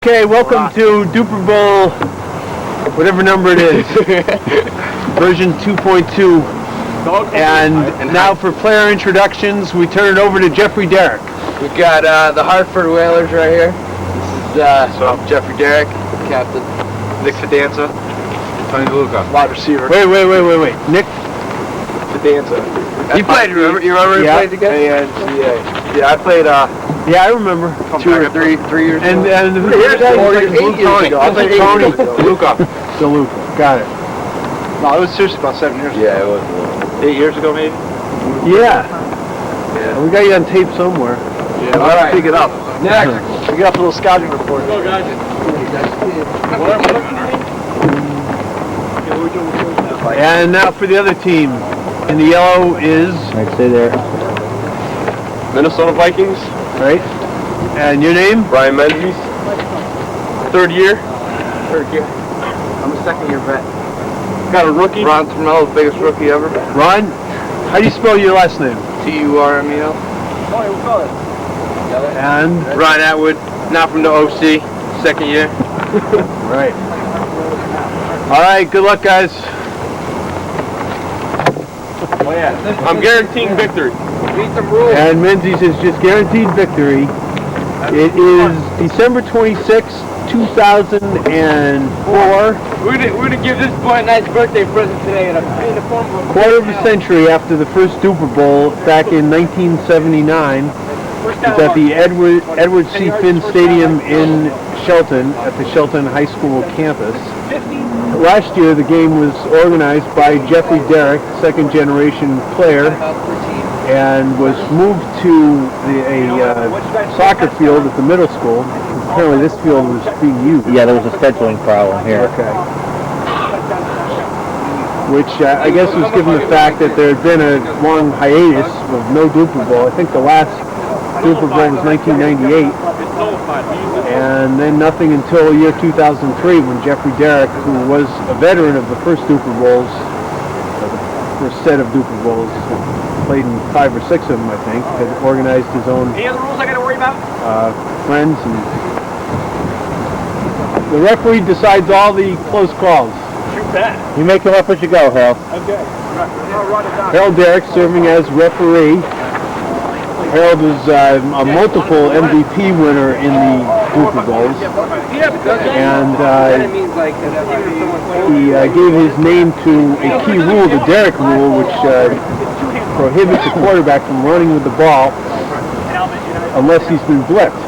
Okay, welcome to Dupor Bowl, whatever number it is, version 2.2. And now for player introductions, we turn it over to Darak. We've got the Hartford Whalers right here. This is Jeffrey Darak, captain. Nick Fidanza, DeLucco. Wide receiver. Wait. Nick Fidanza. You played, remember? You remember we played together? Yeah, I played, yeah, I remember. 2 or 3 years ago. And the 8 years ago. I played 8 years ago. DeLucco. Got it. No, it was seriously about 7 years ago. Yeah, it was 8 years ago, maybe? Yeah. We got you on tape somewhere. Yeah, all right. Pick it up. Next. We got a little scouting report. Go, guys. And now for the other team. In the yellow is... I'd say there. Minnesota Vikings. Right. And your name? Brian Menzies. Third year. I'm a second-year vet. Got a rookie. Ron Turmel, the biggest rookie ever. Ron? How do you spell your last name? Turmel. And? Ryan Atwood, not from the OC, second year. Right. All right, good luck, guys. I'm guaranteeing victory. Beat some rules. And Menzies is just guaranteed victory. It is December 26th, 2004. We're gonna give this boy a nice birthday present today in the form of a Quarter of a century after the first Dupor Bowl back in 1979. It's at the Edward C. Finn Stadium in Shelton at the Shelton High School campus. Last year the game was organized by Jeffrey Darak, second generation player, and was moved to a soccer field at the middle school. Apparently this field was being used. Yeah, there was a scheduling problem here. Okay. Which I guess was given the fact that there had been a long hiatus of no Dupor Bowl. I think the last Dupor Bowl was 1998. And then nothing until the year 2003 when Jeffrey Darak, who was a veteran of the first Dupor Bowls, the first set of Dupor Bowls, played in 5 or 6 of them, I think, had organized his own Any other rules I gotta worry about? friends. And the referee decides all the close calls. You make them up as you go, Hal. Okay. Harold Darak serving as referee. Harold is a multiple MVP winner in the Dupor Bowls, and he gave his name to a key rule, the Darak rule, which prohibits a quarterback from running with the ball unless he's been blitzed.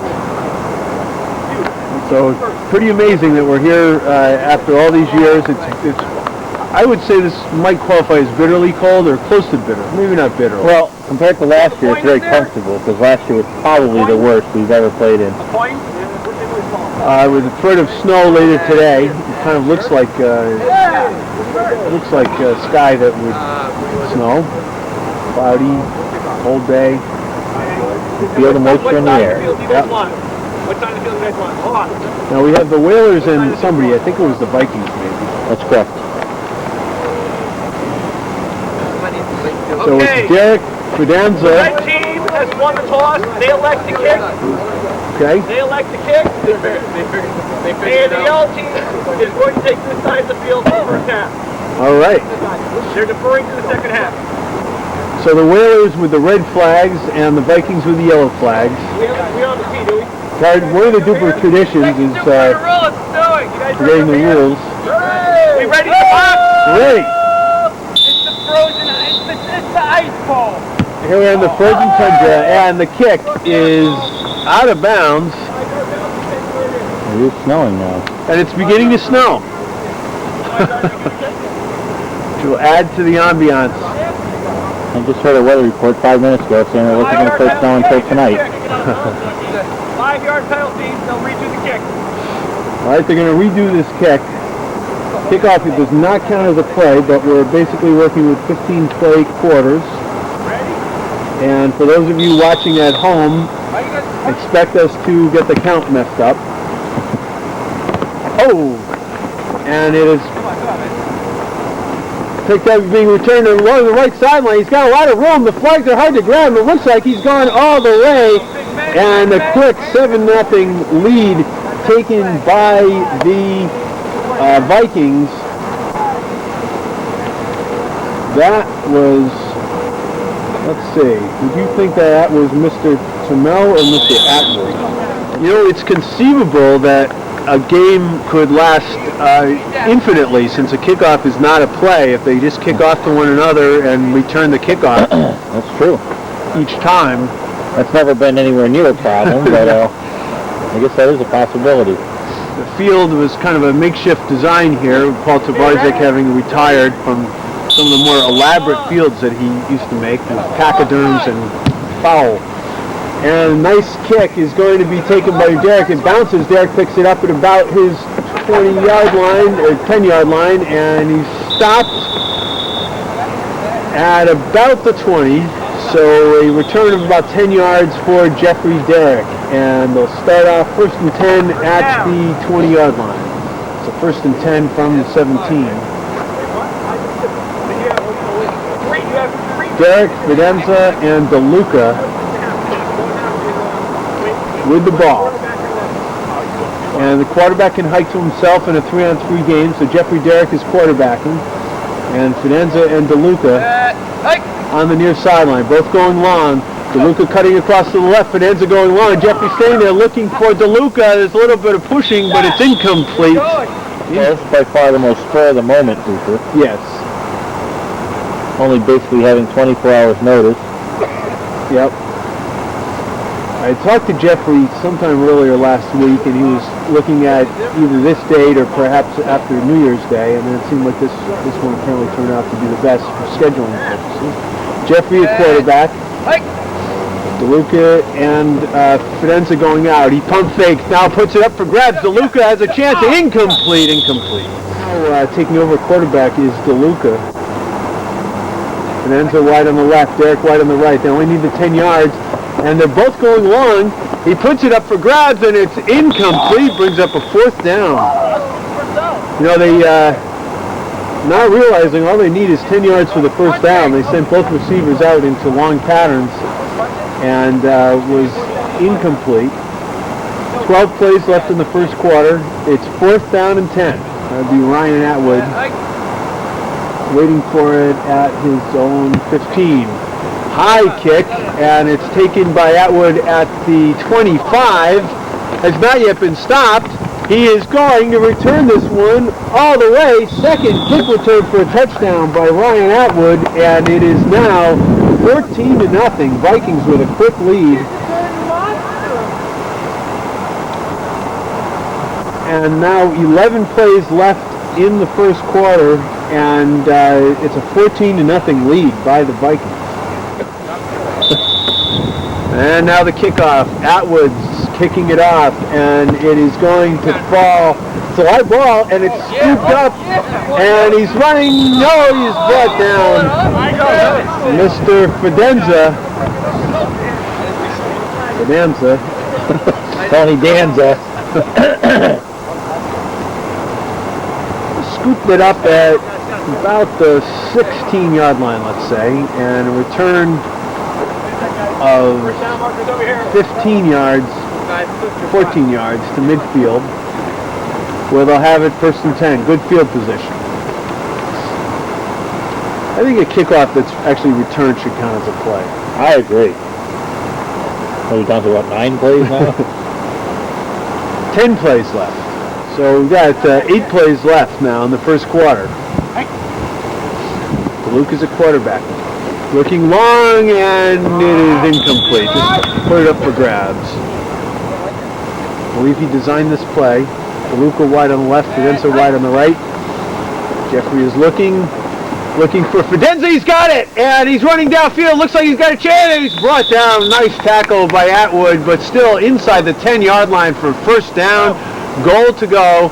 So it's pretty amazing that we're here after all these years. It's I would say this might qualify as bitterly cold or close to bitter. Maybe not bitter. Well, compared to last year, it's very comfortable because last year was probably the worst we've ever played in. With the threat of snow later today, it kind of looks like sky that would snow. Cloudy, cold day. You feel the moisture in the air. Yep. What time do you feel the next one? Hold on. Now we have the Whalers and somebody. I think it was the Vikings, maybe. That's correct. So it's Darak, Fidanza. The red team has won the toss. They elect to kick. Okay. They elect to kick. And the yellow team is going to take this side of the field for the first half. All right. They're deferring to the second half. So the Whalers with the red flags and the Vikings with the yellow flags. We on the tee, do we? One of the Dupor traditions is creating the rules. We ready to box? Ready. It's the frozen, it's the ice ball. Here we are in the frozen tundra, and the kick is out of bounds, It is snowing now. and it's beginning to snow. Which will add to the ambiance. I just heard a weather report 5 minutes ago saying it wasn't going to start snowing until tonight. 5-yard penalty, they'll redo the kick. All right, they're going to redo this kick. Kickoff, it does not count as a play, but we're basically working with 15 play quarters. And for those of you watching at home, expect us to get the count messed up. Oh! And it is picked up, being returned along the right sideline. He's got a lot of room. The flags are hard to grab. It looks like he's gone all the way. And a quick 7-0 lead taken by the Vikings. That was, let's see, would you think that was Mr. Turmel or Mr. Atwood? You know, it's conceivable that a game could last infinitely, since a kickoff is not a play. If they just kick off to one another and return the kickoff That's true. each time. That's never been anywhere near a problem, but I guess that is a possibility. The field was kind of a makeshift design here. Paul Tabarzek having retired from some of the more elaborate fields that he used to make, with pachyderms and foul. And a nice kick is going to be taken by Darak. It bounces. Darak picks it up at about his 20-yard line, or 10-yard line, and he's stopped at about the 20. So a return of about 10 yards for Jeffrey Darak. And they'll start off 1st and 10 at the 20-yard line. So 1st and 10 from the 17. Darak, Fidanza, and DeLucco with the ball. And the quarterback can hike to himself in a 3-on-3 game, so Jeffrey Darak is quarterbacking. And Fidanza and DeLucco on the near sideline, both going long. DeLucco cutting across to the left, Fidanza going long. Jeffrey staying there looking for DeLucco. There's a little bit of pushing, but it's incomplete. Yeah, that's by far the most spur of the moment, Dupor. Yes. Only basically having 24 hours notice. Yep. I talked to Jeffrey sometime earlier last week, and he was looking at either this date or perhaps after New Year's Day, and then it seemed like this one apparently turned out to be the best for scheduling purposes. Jeffrey at quarterback. DeLucco and Fidanza going out. He pump fakes, now puts it up for grabs. DeLucco has a chance. Incomplete. Now taking over quarterback is DeLucco. Fidanza wide on the left, Darak wide on the right. They only need the 10 yards, and they're both going long. He puts it up for grabs, and it's incomplete. Brings up a 4th down. You know, they not realizing all they need is 10 yards for the 1st down. They sent both receivers out into long patterns, and was incomplete. 12 plays left in the 1st quarter. It's 4th down and 10. That'd be Ryan Atwood waiting for it at his own 15. High kick, and it's taken by Atwood at the 25. Has not yet been stopped. He is going to return this one all the way. 2nd kick return for a touchdown by Ryan Atwood, and it is now 14-0. Vikings with a quick lead. And now 11 plays left in the 1st quarter, and it's a 14-0 lead by the Vikings. And now the kickoff. Atwood's kicking it off, and it is going to fall. It's a live ball, and it's scooped up, and he's running. No, he's brought down. Mr. Fidanza. Tony Danza. Scooped it up at about the 16-yard line, let's say, and a return of 15 yards, 14 yards to midfield, where they'll have it 1st and 10. Good field position. I think a kickoff that's actually returned should count as a play. I agree. Are we down to what, 9 plays now? 10 plays left. So we've got 8 plays left now in the 1st quarter. DeLucco's a quarterback. Looking long, and it is incomplete. Just put it up for grabs. I believe he designed this play. DeLucco wide on the left, Fidanza wide on the right. Jeffrey is looking for Fidanza. He's got it, and he's running downfield. Looks like he's got a chance. He's brought down. Nice tackle by Atwood, but still inside the 10-yard line for 1st down. Goal to go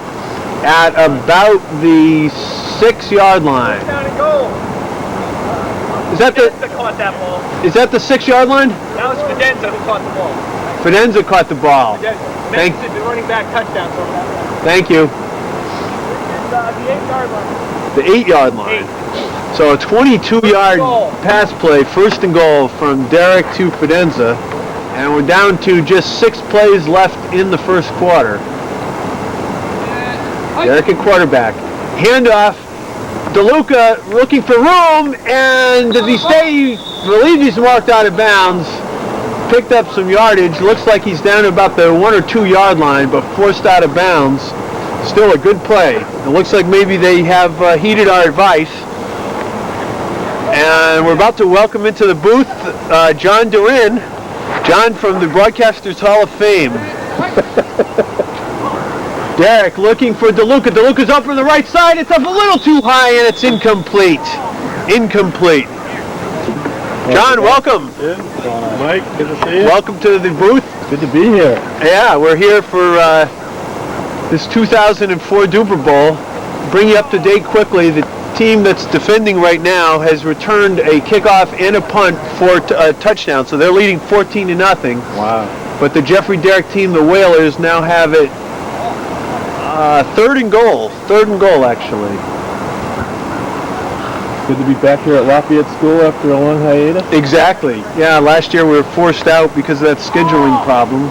at about the 6-yard line. Is that the 6-yard line? That was Fidanza who caught the ball. Fidanza caught the ball. Menzies, the running back touchdown. Thank you. The 8-yard line. The 8-yard line. So a 22-yard pass play, 1st and goal from Darak to Fidanza, and we're down to just 6 plays left in the 1st quarter. Darak at quarterback. Handoff. DeLucco looking for room, and does he stay? I believe he's marked out of bounds. Picked up some yardage. Looks like he's down to about the 1 or 2 yard line, but forced out of bounds. Still a good play. It looks like maybe they have heeded our advice. And we're about to welcome into the booth John DaRin. John from the Broadcasters Hall of Fame. Darak looking for DeLucco. DeLucco's up from the right side. It's up a little too high, and it's incomplete. Incomplete. John, welcome. Good. Mike, good to see you. Welcome to the booth. Good to be here. Yeah, we're here for this 2004 Dupor Bowl. Bring you up to date quickly. The team that's defending right now has returned a kickoff and a punt for a touchdown, so they're leading 14-0. Wow. But the Jeffrey Darak team, the Whalers, now have it third and goal. Third and goal, actually. Good to be back here at Lafayette School after a long hiatus. Exactly. Yeah, last year we were forced out because of that scheduling problem.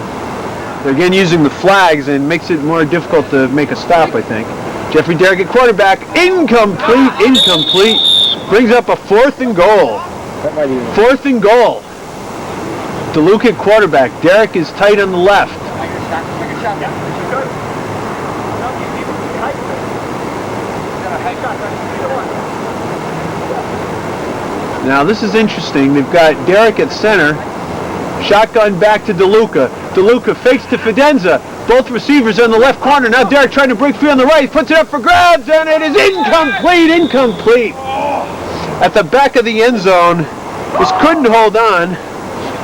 They're again using the flags and makes it more difficult to make a stop, I think. Jeffrey Darak at quarterback. Incomplete. Incomplete. Brings up a 4th and goal. 4th and goal. DeLucco at quarterback. Darak is tight on the left. Now this is interesting. They've got Darak at center. Shotgun back to DeLucco. DeLucco fakes to Fidanza. Both receivers in the left corner. Now Darak trying to break free on the right. Puts it up for grabs, and it is incomplete. Incomplete. At the back of the end zone. Just couldn't hold on.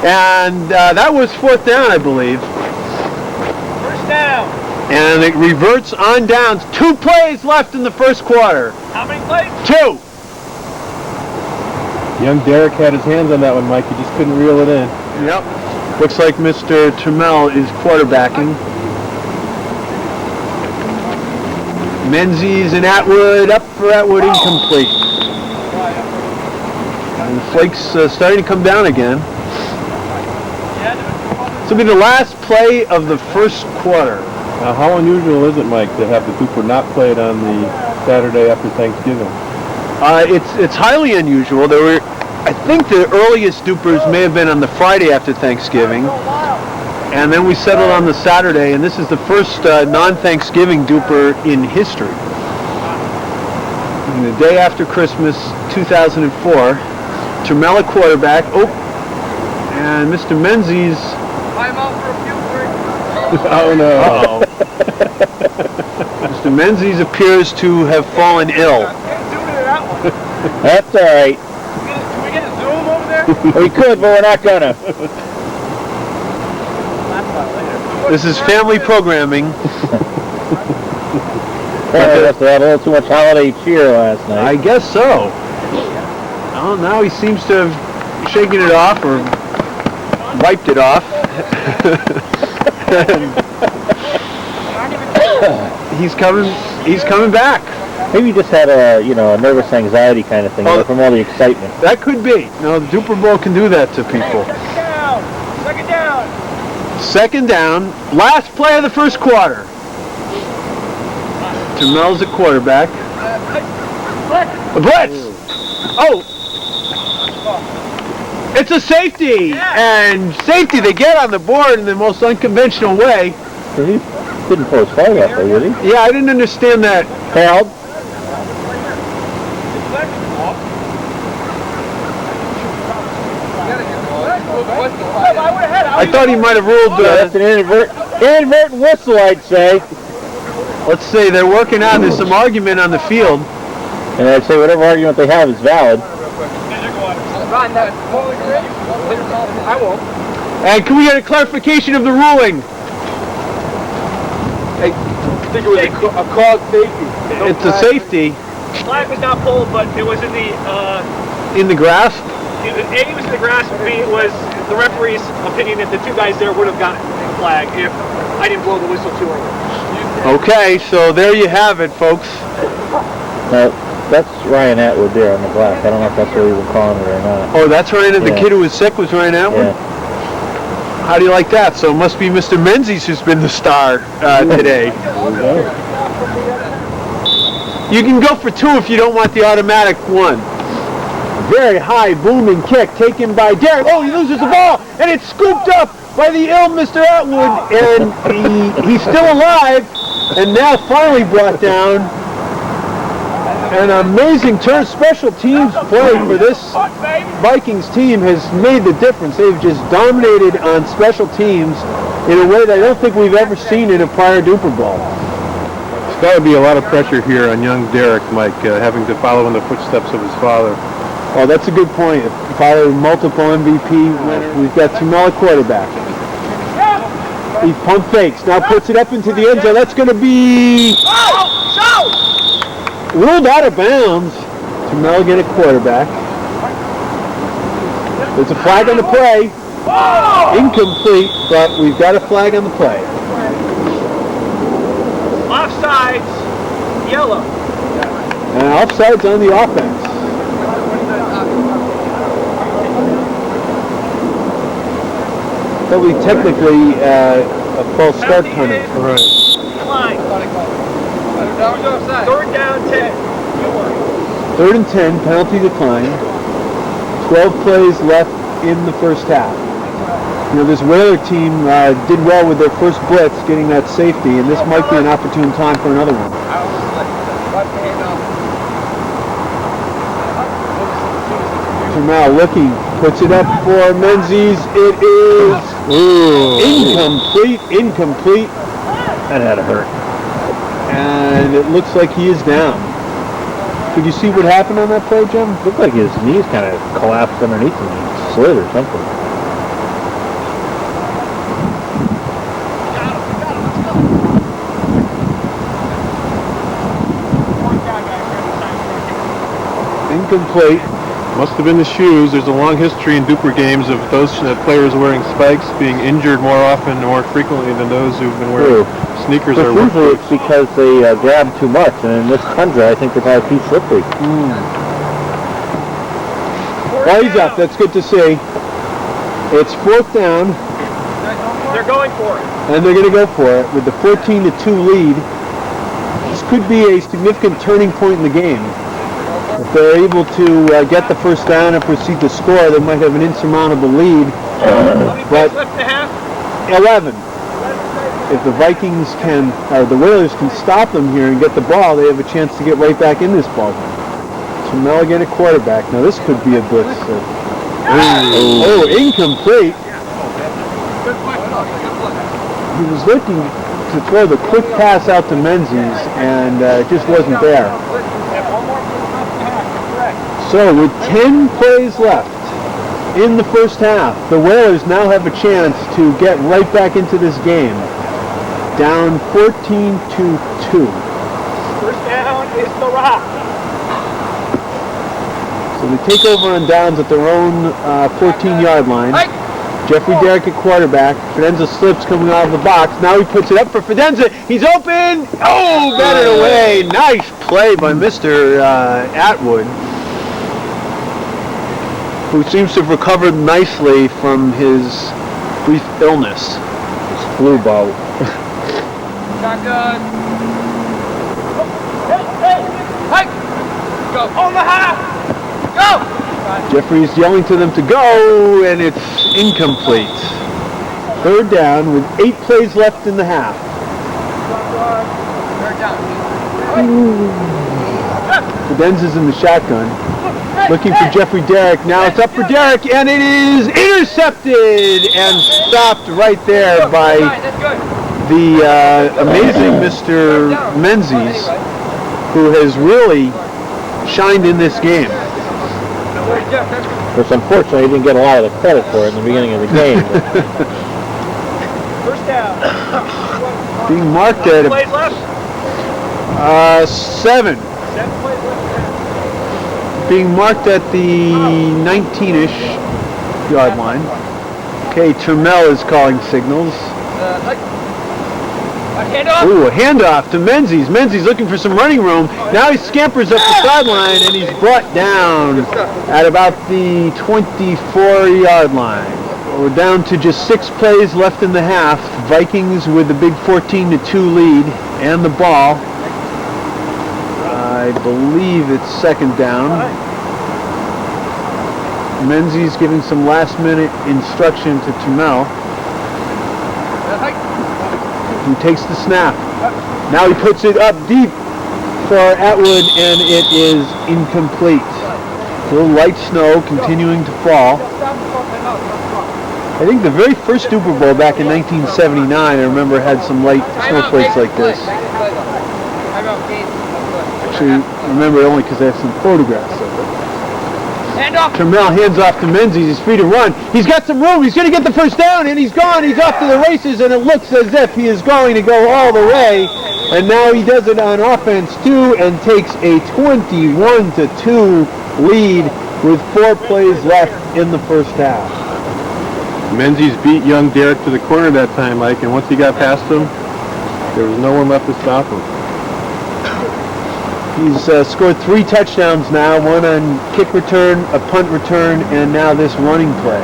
And that was 4th down, I believe. First down. And it reverts on downs. 2 plays left in the first quarter. How many plays? 2. Young Darak had his hands on that one, Mike. He just couldn't reel it in. Yep. Looks like Mr. Turmel is quarterbacking. Menzies and Atwood, up for Atwood, incomplete. And the flakes starting to come down again. This will be the last play of the first quarter. Now, how unusual is it, Mike, to have the Dupor not played on the Saturday after Thanksgiving? It's highly unusual. There were, I think the earliest Dupors may have been on the Friday after Thanksgiving, and then we settled on the Saturday, and this is the first non-Thanksgiving Dupor in history. And the day after Christmas, 2004, Turmel at quarterback. Oh, and Mr. Menzies. Timeout for a few breaks. Oh, no. Uh-oh. Mr. Menzies appears to have fallen ill. That's all right. Can we get a Zoom over there? We could, but we're not gonna. This is family programming. Apparently, must have had a little too much holiday cheer last night. I guess so. Oh, now he seems to have shaken it off or wiped it off. He's coming back. Maybe he just had a nervous anxiety kind of thing from all the excitement. That could be. No, the Dupor Bowl can do that to people. Second down. Second down. Last play of the first quarter. Turmel's at quarterback. A blitz. Oh. It's a safety. And safety, they get on the board in the most unconventional way. He didn't pull his flag out there, did he? Yeah, I didn't understand that. Held. I thought he might have ruled. That's an inadvertent whistle, I'd say. Let's see, they're working on. There's some argument on the field. And I'd say whatever argument they have is valid. I won't. And can we get a clarification of the ruling? I think it was a called safety. It's a safety. Flag was not pulled, but it was in the In the grasp? A, it was in the grasp, B, it was the referee's opinion that the two guys there would have gotten the flag if I didn't blow the whistle too early. Okay, so there you have it, folks. That's Ryan Atwood there on the black. I don't know if that's what he was calling it or not. Oh, that's Ryan. The kid who was sick was Ryan Atwood? Yeah. How do you like that? So it must be Mr. Menzies who's been the star today. There you go. You can go for 2 if you don't want the automatic 1. Very high booming kick taken by Darak. Oh, he loses the ball, and it's scooped up by the ill Mr. Atwood, and he's still alive, and now finally brought down. An amazing special teams play for this Vikings team has made the difference. They've just dominated on special teams in a way that I don't think we've ever seen in a prior Dupor ball. There's got to be a lot of pressure here on young Darak, Mike, having to follow in the footsteps of his father. Oh, that's a good point. Father, multiple MVP winner. We've got Turmel at quarterback. He pump fakes, now puts it up into the end zone. That's going to be ruled out of bounds. Turmel again at quarterback. There's a flag on the play. Incomplete, but we've got a flag on the play. Offsides, yellow. And offsides on the offense. Probably technically a false start penalty. Right. Line. Third down 10. 3rd and 10, penalty decline. 12 plays left in the first half. You know, this Whaler team did well with their first blitz, getting that safety, and this might be an opportune time for another one. Turmel looking, puts it up for Menzies. It is incomplete. That had to hurt. And it looks like he is down. Could you see what happened on that play, Jim? Looked like his knees kind of collapsed underneath him. He slid or something. Incomplete. Must have been the shoes. There's a long history in Dupor games of those players wearing spikes being injured more often, more frequently than those who've been wearing sneakers But or work usually boots. it's because they grab too much, and in this tundra, I think they're probably too slippery. Well, he's up. That's good to see. It's 4th down, They're going for it. and they're going to go for it with the 14-2 lead. This could be a significant turning point in the game. If they're able to get the first down and proceed to score, they might have an insurmountable lead. How many But plays left in the half? 11. If the Vikings can, or the Whalers can stop them here and get the ball, they have a chance to get right back in this ball game. Turmel again at quarterback. Now this could be a blitz. Oh, incomplete. He was looking to throw the quick pass out to Menzies, and it just wasn't there. So with 10 plays left in the first half, the Whalers now have a chance to get right back into this game. Down 14-2. First down is the Rock. So they take over on downs at their own 14-yard line. Jeffrey Darak at quarterback. Fidanza slips coming out of the box. Now he puts it up for Fidanza. He's open. Oh, batted away. Nice play by Mr. Atwood, who seems to have recovered nicely from his brief illness. His flu bout. Shotgun. Hey! Go. On the half! Go! Jeffrey's yelling to them to go, and it's incomplete. 3rd down with 8 plays left in the half. Fidanza's in the shotgun, looking for Jeffrey Darak. Now it's up for Darak, and it is intercepted and stopped right there by the amazing Mr. Menzies, who has really shined in this game. Which unfortunately he didn't get a lot of the credit for it in the beginning of the game. First down. Being marked at Plays left. 7. 7 plays left. Being marked at the 19-ish yard line. Okay, Turmel is calling signals. Handoff. Ooh, a handoff to Menzies. Menzies looking for some running room. Now he scampers up the sideline, and he's brought down at about the 24-yard line. We're down to just 6 plays left in the half. Vikings with the big 14-2 lead and the ball. I believe it's second down. Menzies giving some last-minute instruction to Turmel, who takes the snap. Now he puts it up deep for Atwood, and it is incomplete. A little light snow continuing to fall. I think the very first Dupor Bowl back in 1979, I remember, had some light snowflakes like this. Actually, I remember it only because I have some photographs of it. Turmel hands off to Menzies. He's free to run. He's got some room. He's going to get the first down, and he's gone. He's off to the races, and it looks as if he is going to go all the way. And now he does it on offense, too, and takes a 21-2 lead with 4 plays left in the first half. Menzies beat young Darak to the corner that time, Mike, and once he got past him, there was no one left to stop him. He's scored 3 touchdowns now, one on kick return, a punt return, and now this running play.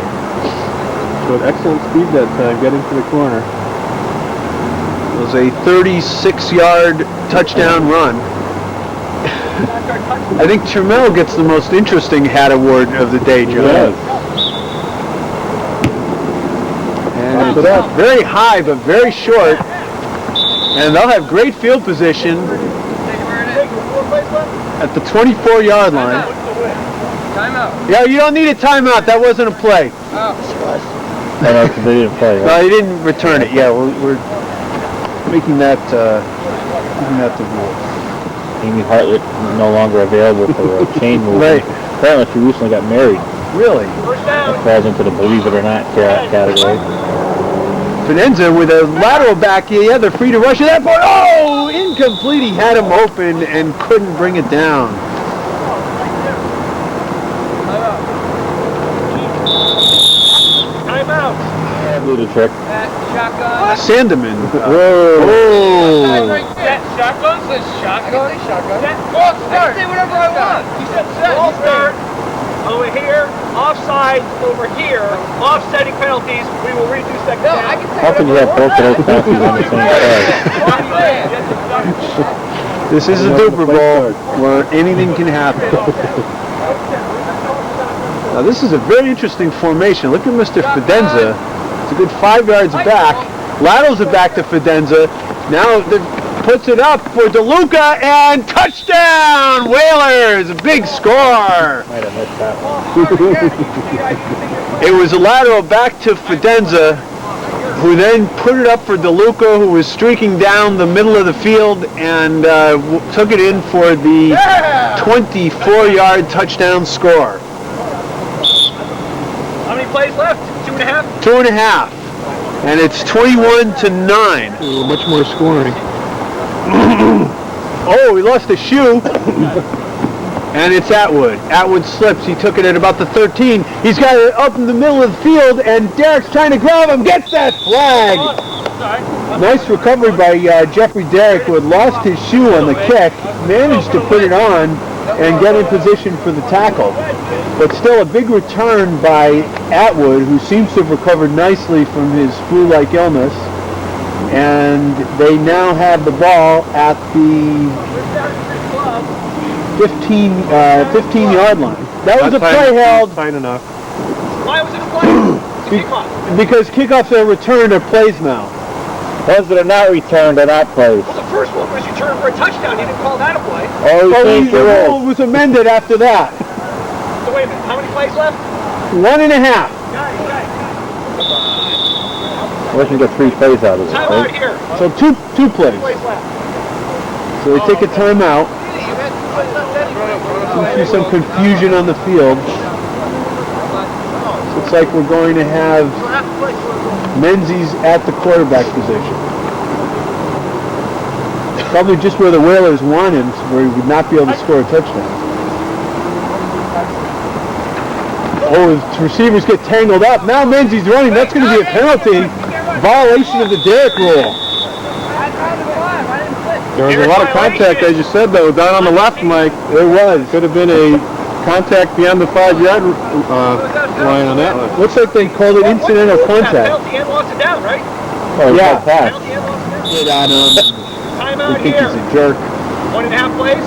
Showed excellent speed that time, getting to the corner. It was a 36-yard touchdown run. I think Turmel gets the most interesting hat award of the day, Joe. Yes. And it's very high, but very short. And they'll have great field position at the 24-yard line. Timeout. Yeah, you don't need a timeout. That wasn't a play. I know, because they didn't play, No, right? he didn't return it. Yeah, we're making that the rule. Amy Hartlett no longer available for a chain movement. Right. Apparently she recently got married. Really? That falls into the believe it or not category. Fidanza with a lateral back. Yeah, they're free to rush at that point. Oh, incomplete. He had him open and couldn't bring it down. Timeout. Do the trick. Shotgun. Sandeman. Whoa. Oh. Set. Shotgun. Says shotgun. Set. Well, start. I can say whatever I want. You said set. All start. Over here. Offside. Over here. Offsetting penalties. We will redo second No, down. I can say How can you have both of those penalties on the same play? This is a Dupor Bowl where anything can happen. Now this is a very interesting formation. Look at Mr. Fidanza. It's a good 5 yards back. Laterals it back to Fidanza. Now puts it up for DeLucco and touchdown! Whalers! A big score! Might have missed that one. It was a lateral back to Fidanza, who then put it up for DeLucco, who was streaking down the middle of the field and took it in for the 24-yard touchdown score. How many plays left? 2.5? 2.5. And it's 21-9. Much more scoring. Oh, he lost a shoe. And it's Atwood. Atwood slips. He took it at about the 13. He's got it up in the middle of the field, and Darak's trying to grab him. Gets that flag. Nice recovery by Jeffrey Darak, who had lost his shoe on the kick. Managed to put it on and get in position for the tackle. But still a big return by Atwood, who seems to have recovered nicely from his flu-like illness. And they now have the ball at the 15-yard line. That was a play held Fine enough. Why was it a play? It's a kickoff. because kickoffs are returned or plays now. Ones that are not returned are not plays. Well, the first one was returned for a touchdown. You didn't call that a play. Oh, But thank the you. rule was amended after that. So wait a minute. How many plays left? 1.5. Unless you get 3 plays out of it, Time out right? here. So two plays. Plays left. So they take a timeout. See some confusion on the field. Looks like we're going to have Menzies at the quarterback position. Probably just where the Whalers want him, where he would not be able to score a touchdown. Oh, his receivers get tangled up. Now Menzies running. That's going to be a penalty. Violation of the Darak rule. There was a lot of contact, as you said, though, down on the left, Mike. There was. Could have been a contact beyond the 5-yard line on that one. Looks like they called it incidental contact. Penalty and lost it down, right? Oh, Yeah. yeah. Pass. Penalty and lost it down. Get on him. Timeout I think here. he's a jerk. 1.5 plays.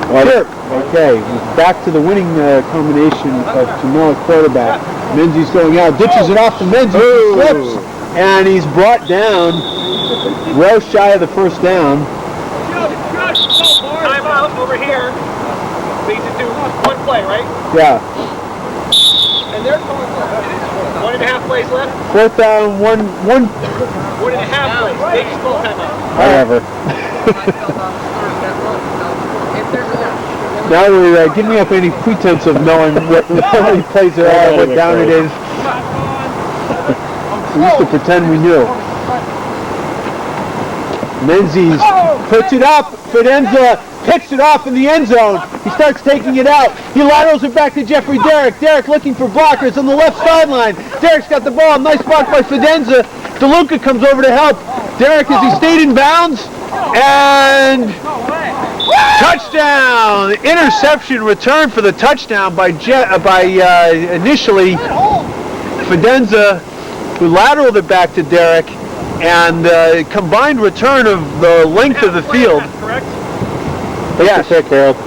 Sure. Okay, back to the winning combination of Turmel at quarterback. Menzies going out, ditches it off to Menzies, he slips, and he's brought down well shy of the first down. Timeout over here. Leads it to one play, right? Yeah. And they're going for 1.5 plays left. Fourth down, one. 1.5 plays. They just call timeout. Whatever. Now we're giving up any pretense of knowing how many plays there are, what down it is. We used to pretend we knew. Menzies puts it up. Fidanza picks it off in the end zone. He starts taking it out. He laterals it back to Jeffrey Darak. Darak looking for blockers on the left sideline. Darak's got the ball. Nice block by Fidanza. DeLucco comes over to help. Darak, as he stayed in bounds. And touchdown! Interception return for the touchdown by initially Fidanza, who lateraled it back to Darak, and combined return of the length of the field. Correct? Yes. Pick, Harold.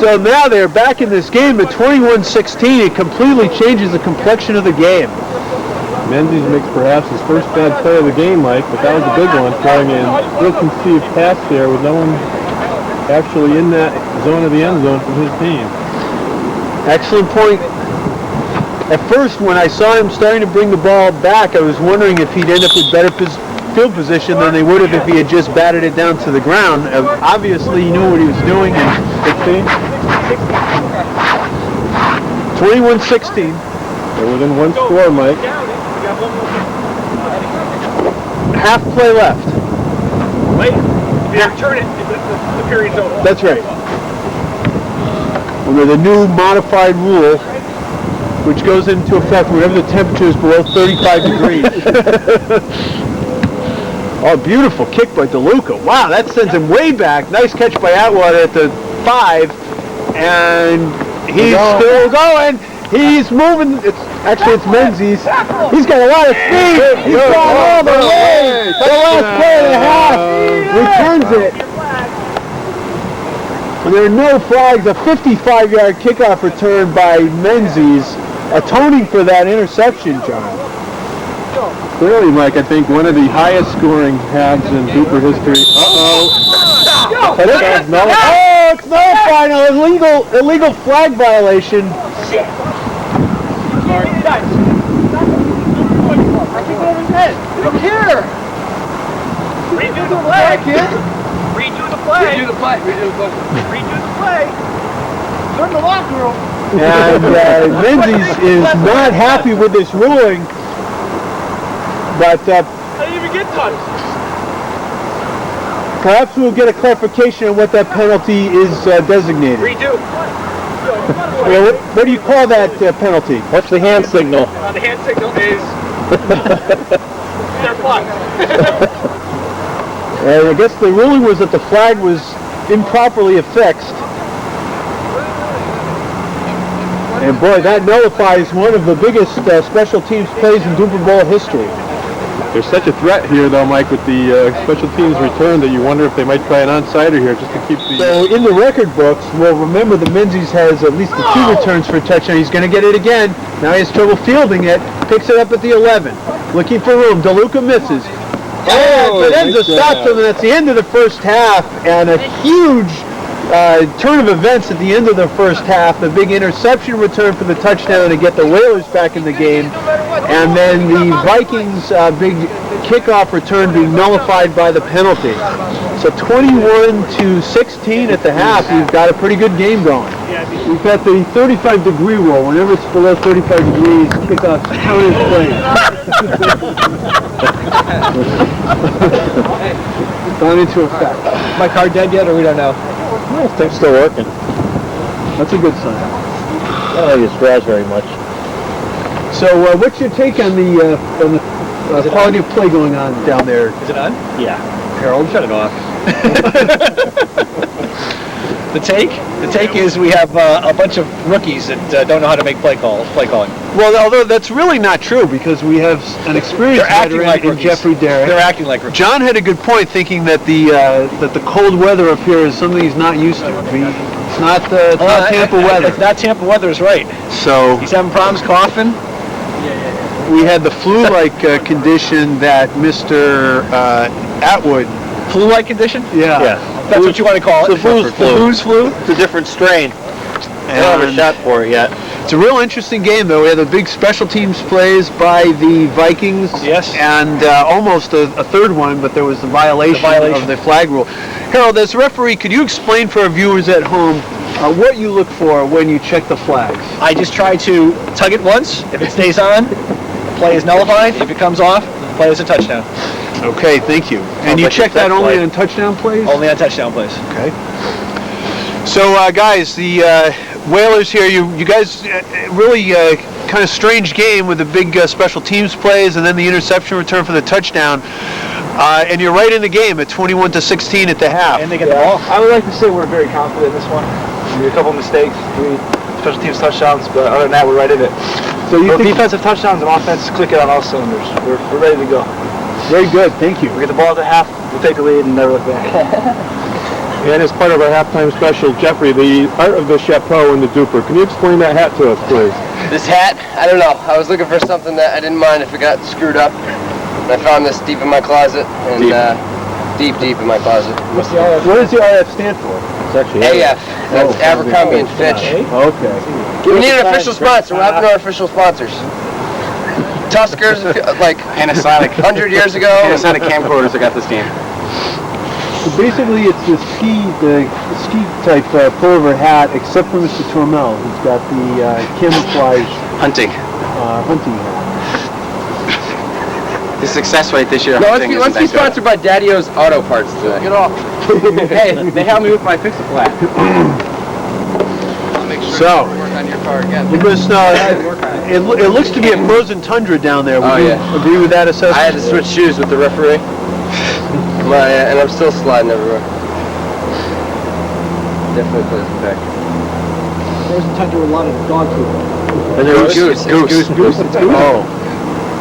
So now they're back in this game at 21-16. It completely changes the complexion of the game. Menzies makes perhaps his first bad play of the game, Mike, but that was a big one, throwing in real conceived pass there with no one actually in that zone of the end zone from his team. Excellent point. At first, when I saw him starting to bring the ball back, I was wondering if he'd end up with better field position than they would have if he had just batted it down to the ground. Obviously, he knew what he was doing. And 21-16. They're within one score, Mike. Half play left. Wait. If you return it, the period's over. That's right. Under the new modified rule, which goes into effect whenever the temperature is below 35 degrees. Oh, beautiful kick by DeLucco. Wow, that sends him way back. Nice catch by Atwood at the 5. And he's still going. He's moving. It's Menzies. He's got a lot of speed. He's gone all the way. The last play and a half. Returns it. And there are no flags. A 55-yard kickoff return by Menzies, atoning for that interception, John. Clearly, Mike, I think one of the highest scoring halves in Dupor history. Oh, it's nullified. Illegal flag violation. Look here! Redo the play, kid! Redo the play. Redo the play. Redo the play. Turn the locker room. And Menzies is not happy with this ruling, but How do you even get touched? perhaps we'll get a clarification on what that penalty is designated. Redo. Well, what do you call that penalty? What's the hand signal? The hand signal is they're fucked. I guess the ruling was that the flag was improperly affixed. And boy, that nullifies one of the biggest special teams plays in Dupor Bowl history. There's such a threat here, though, Mike, with the special teams return that you wonder if they might try an onside here just to keep the... So in the record books, well, remember the Menzies has at least the 2 returns for a touchdown. He's going to get it again. Now he has trouble fielding it. Picks it up at the 11. Looking for room. DeLucco misses. And Fidanza stops him, and that's the end of the first half. And a huge turn of events at the end of the first half. A big interception return for the touchdown to get the Whalers back in the game. And then the Vikings' big kickoff return being nullified by the penalty. So 21-16 at the half. We've got a pretty good game going. We've got the 35-degree rule. Whenever it's below 35 degrees, kickoffs count as plays. Gone into effect. My car dead yet, or we don't know? Well, things still working. That's a good sign. I don't think it straws very much. So what's your take on the quality of play going on down there, Is it on? Yeah. Harold? Shut it off. The take is we have a bunch of rookies that don't know how to make play calling. Well, although that's really not true because we have an experienced veteran in Jeffrey Darak. They're acting like rookies. John had a good point, thinking that the cold weather up here is something he's not used to. It's not Tampa weather. It's not Tampa weather, is right. So He's having problems coughing. we had the flu-like condition that Mr. Atwood. Flu-like condition? Yeah. That's what you want to call it. The booze flu. The booze flu? It's a different strain. I don't have a shot for it yet. It's a real interesting game, though. We had the big special teams plays by the Vikings. Yes. And almost a third one, but there was the violation of the flag rule. Harold, as referee, could you explain for our viewers at home what you look for when you check the flags? I just try to tug it once. If it stays on, the play is nullified. If it comes off, the play is a touchdown. Okay, thank you. And you like check a that set only play. on touchdown plays? Only on touchdown plays. Okay. So, guys, the Whalers here, you guys really kind of strange game with the big special teams plays and then the interception return for the touchdown. And you're right in the game at 21-16 at the half. And they get the ball. I would like to say we're very confident in this one. We made a couple mistakes, 3 special teams touchdowns, but other than that, we're right in it. So you Both think defensive touchdowns and offense click it on all cylinders. We're ready to go. very good, thank you. We get the ball at the half, we'll take the lead and never look back. And as part of our halftime special, Jeffrey, the art of the chapeau and the Dupor. Can you explain that hat to us, please? This hat, I don't know. I was looking for something that I didn't mind if it got screwed up. And I found this deep in my closet, and deep in my closet. What does the RF stand for? It's actually AF, that's Abercrombie and Fitch. Okay. We need an official sponsor. What happened to our official sponsors? Tuskers, like Panasonic. 100 years ago. Panasonic camcorders that got this game. So basically, it's the ski type pullover hat, except for Mr. Turmel, who's got the camouflage Hunting. Hunting hat. The success rate this year. No, let's be sponsored by Daddy-O's Auto Parts today. Get off. Hey, they helped me with my fix-a-flat. I'll make sure So, to work on your car again. it looks to be a frozen tundra down there. Would you agree with that assessment? I had to switch shoes with the referee. And I'm still sliding everywhere. Definitely plays a factor. Frozen tundra with a lot of dog food. And there was Goose. Goose. Oh.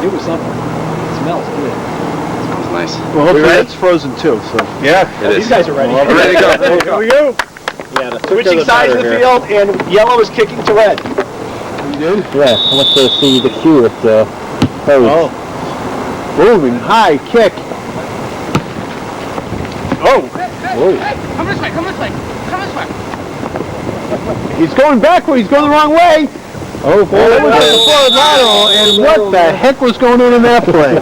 It was something. It smells good. Smells nice. Well, hopefully that's frozen too. So yeah, These guys are ready. We're ready to go. Here we go. Yeah, the Switching sides of the field, and yellow is kicking to red. you did. Yeah, I went to see the cue at the Oh, moving high kick. Oh, Come this way, come this way, come this way. he's going backward. He's going the wrong way. Oh, boy. That was a forward lateral, and what the heck was going on in that play?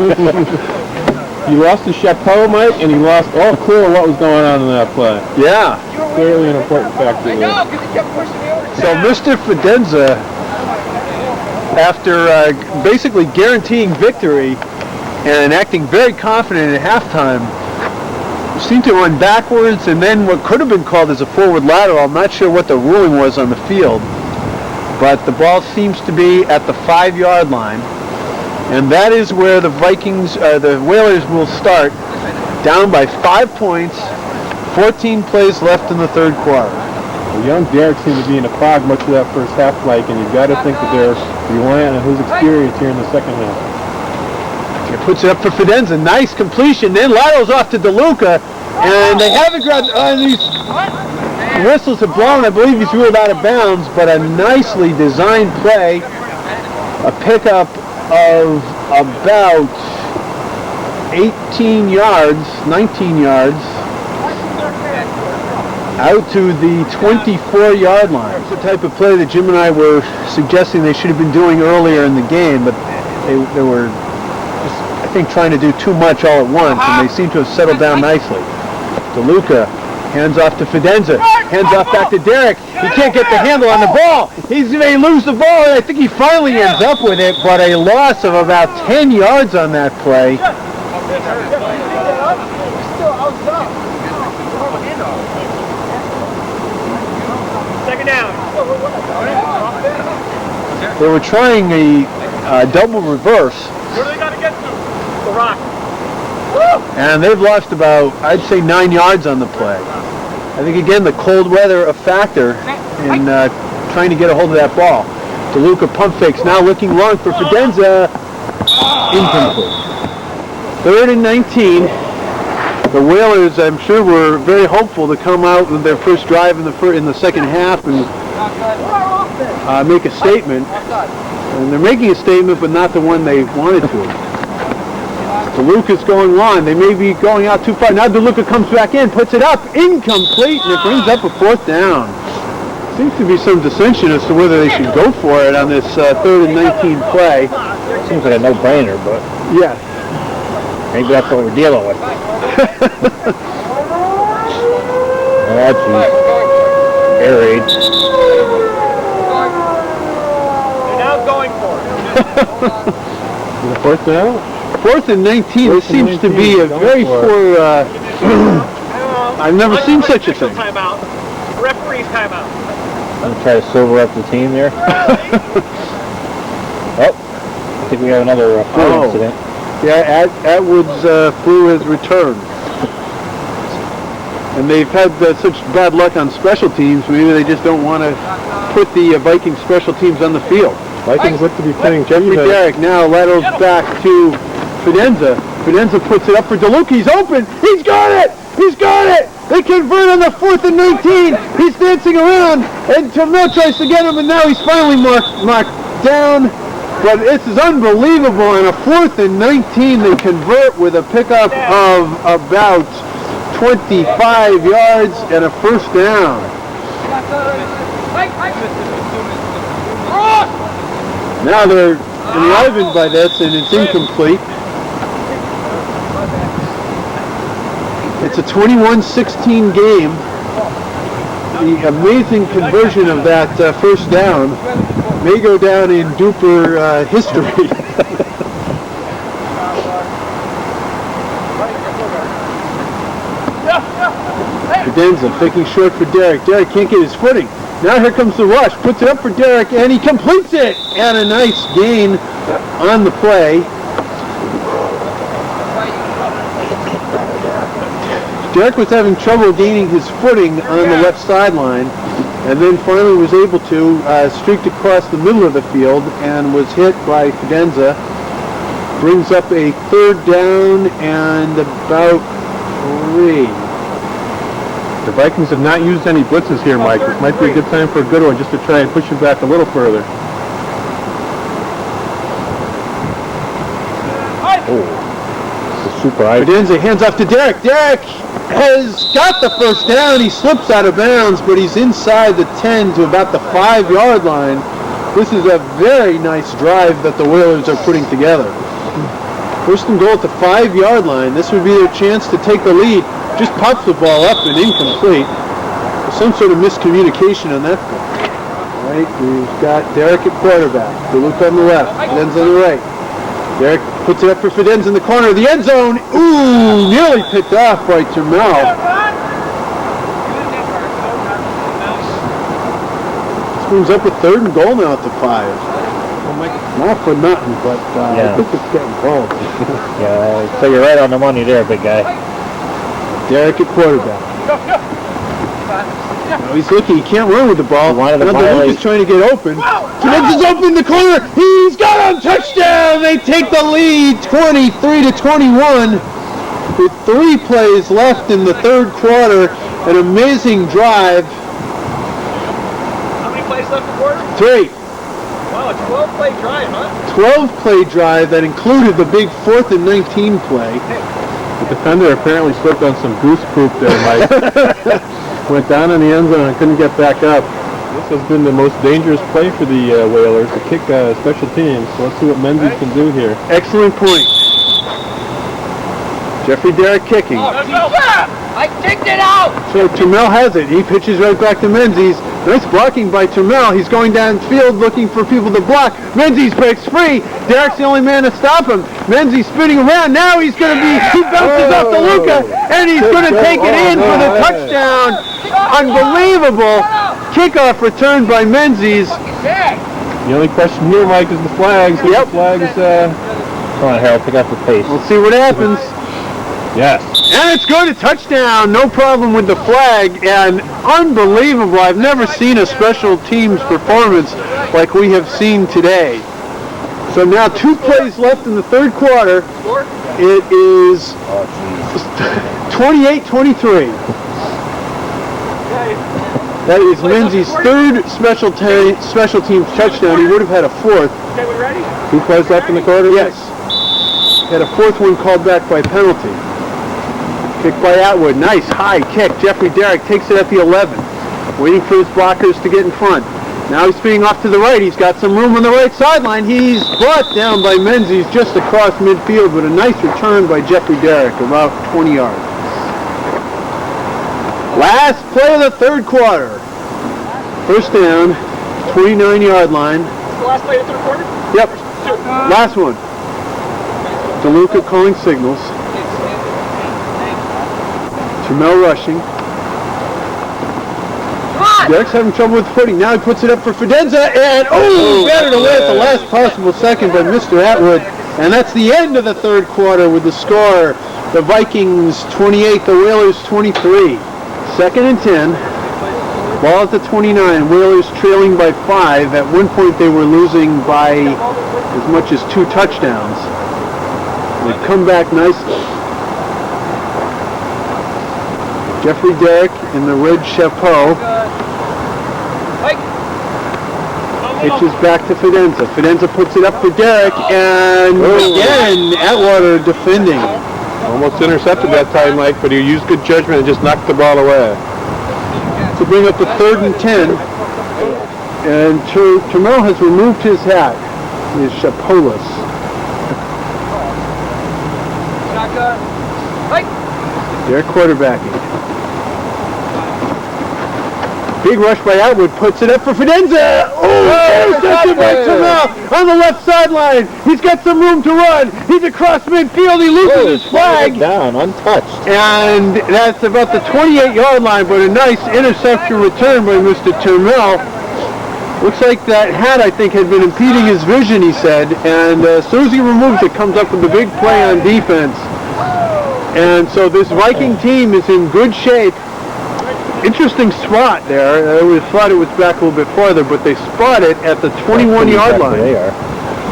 He lost his chapeau, Mike, and he lost all clue of what was going on in that play. Yeah. Clearly an important factor there. because he kept pushing me over. So Mr. Fidanza, after basically guaranteeing victory and acting very confident at halftime, seemed to run backwards and then what could have been called as a forward lateral. I'm not sure what the ruling was on the field, but the ball seems to be at the 5-yard line, and that is where the Vikings, the Whalers will start, down by 5 points, 14 plays left in the third quarter. Well, young Darak seemed to be in a fog much of that first half, Mike, and you've got to think that they're relying on his experience here in the second half. He puts it up for Fidanza. Nice completion. Then laterals off to DeLucco. And they haven't got these whistles have blown. I believe he's ruled out of bounds, but a nicely designed play. A pickup of about 18 yards, 19 yards, out to the 24-yard line. It's the type of play that Jim and I were suggesting they should have been doing earlier in the game, but they were just, I think, trying to do too much all at once, and they seem to have settled down nicely. DeLucco hands off to Fidanza, hands off back to Darak. He can't get the handle on the ball. He may lose the ball, and I think he finally ends up with it, but a loss of about 10 yards on that play. Second down. They were trying a double reverse, Where do they got to get to? The rock. and they've lost about, I'd say, 9 yards on the play. I think again the cold weather a factor in trying to get a hold of that ball. DeLucco pump fakes, now looking long for Fidanza. Incomplete. 3rd and 19. The Whalers, I'm sure, were very hopeful to come out with their first drive in the second half and make a statement. And they're making a statement, but not the one they wanted to. DeLucco's going long. They may be going out too far. Now DeLucco comes back in, puts it up, incomplete, and it brings up a 4th down. Seems to be some dissension as to whether they should go for it on this 3rd and 19 play. Seems like a no-brainer, but Yeah. maybe that's what we're dealing with. Oh, geez. Air raid. They're now going for it. The 4th down? 4th and 19. This seems to be a very poor. I've never seen such a thing. Timeout. Referee's timeout. I'm gonna try to sober up the team there. Oh, I think we have another flu incident. Yeah, Atwood's flu has returned. And they've had such bad luck on special teams, maybe they just don't want to put the Viking special teams on the field. Vikings look to be playing Jeffrey Darak now laterals back to Fidanza. Fidanza puts it up for DeLucco. He's open. He's got it. He's got it. They convert on the 4th and 19. He's dancing around, and Turmel tries to get him, and now he's finally marked down. But this is unbelievable. On a 4th and 19, they convert with a pickup of about 25 yards and a 1st down. Now they're enlivened by this, and it's incomplete. It's a 21-16 game. The amazing conversion of that 1st down may go down in Dupor history. Fidanza picking short for Darak. Darak can't get his footing. Now here comes the rush. Puts it up for Darak, and he completes it. And a nice gain on the play. Darak was having trouble gaining his footing on the left sideline, and then finally was able to streak across the middle of the field and was hit by Fidanza. Brings up a 3rd down and about 3. The Vikings have not used any blitzes here, Mike. This might be a good time for a good one just to try and push him back a little further. Super high. Fidanza hands off to Darak. Darak has got the 1st down. He slips out of bounds, but he's inside the 10 to about the 5-yard line. This is a very nice drive that the Whalers are putting together. 1st and goal at the 5-yard line. This would be their chance to take the lead. Just pops the ball up and incomplete. There's some sort of miscommunication on that point. All right, we've got Darak at quarterback. DeLucco on the left. Fidanza on the right. Darak puts it up for Fidanza in the corner of the end zone. Ooh, nearly picked off by Turmel. This moves up with 3rd and goal now at the 5. Not for nothing, but I think it's getting close. Yeah, so you're right on the money there, big guy. Darak at quarterback. Now he's looking. He can't run with the ball. Now DeLucco's trying to get open. Fidanza's open in the corner. He's got him. Touchdown. They take the lead 23-21 with 3 plays left in the 3rd quarter. An amazing drive. How many plays left in the quarter? 3. Wow, a 12-play drive, huh? 12-play drive that included the big 4th and 19 play. The defender apparently slipped on some goose poop there, Mike. Went down in the end zone and couldn't get back up. This has been the most dangerous play for the Whalers to kick special teams. So let's see what Menzies can do here. Excellent point. Jeffrey Darak kicking. I kicked it out! So Turmel has it. He pitches right back to Menzies. Nice blocking by Turmel. He's going downfield looking for people to block. Menzies breaks free. Darak's the only man to stop him. Menzies spinning around. Now he's going to be, he bounces off DeLucco, and he's going to take it in for the touchdown. Unbelievable. Kickoff returned by Menzies. The only question here, Mike, is the flags. Yep. The flags, Come on, Harold, pick up the pace. We'll see what happens. yes. And it's going to touchdown. No problem with the flag. And unbelievable. I've never seen a special teams performance like we have seen today. So now 2 plays left in the third quarter. It is 28-23. That is Menzies' third special teams touchdown. He would have had a fourth. Okay, we ready? 2 plays left in the quarter? Yes. He had a fourth one called back by penalty. Kick by Atwood. Nice high kick. Jeffrey Darak takes it at the 11. Waiting for his blockers to get in front. Now he's spinning off to the right. He's got some room on the right sideline. He's brought down by Menzies just across midfield, but a nice return by Jeffrey Darak, about 20 yards. Last play of the third quarter. First down, 29-yard line. The last play of the third quarter? Yep. Last one. DeLucco calling signals. Turmel rushing. Derek's having trouble with footing. Now he puts it up for Fidanza, and batted away at the last possible second by Mr. Atwood. And that's the end of the third quarter with the score. The Vikings 28, the Whalers 23. Second and 10. Ball at the 29. Whalers trailing by 5. At one point they were losing by as much as 2 touchdowns. They've come back nicely. Jeffrey Darak in the red chapeau. Pitches back to Fidanza. Fidanza puts it up for Darak, and again, Atwater defending. Almost intercepted that time, Mike, but he used good judgment and just knocked the ball away. To bring up the 3rd and 10, and Turmel has removed his hat, his chapeauless. They're quarterbacking. Big rush by Atwood, puts it up for Fidanza. Intercepted by Turmel on the left sideline. He's got some room to run. He's across midfield. He loses his flag. Down, untouched. And that's about the 28-yard line, but a nice interception return by Mr. Turmel. Looks like that hat, I think, had been impeding his vision, he said. And as soon as he removes it, comes up with a big play on defense. And so this Viking team is in good shape. Interesting spot there. I would have thought it was back a little bit farther, but they spot it at the 21-yard line. They are.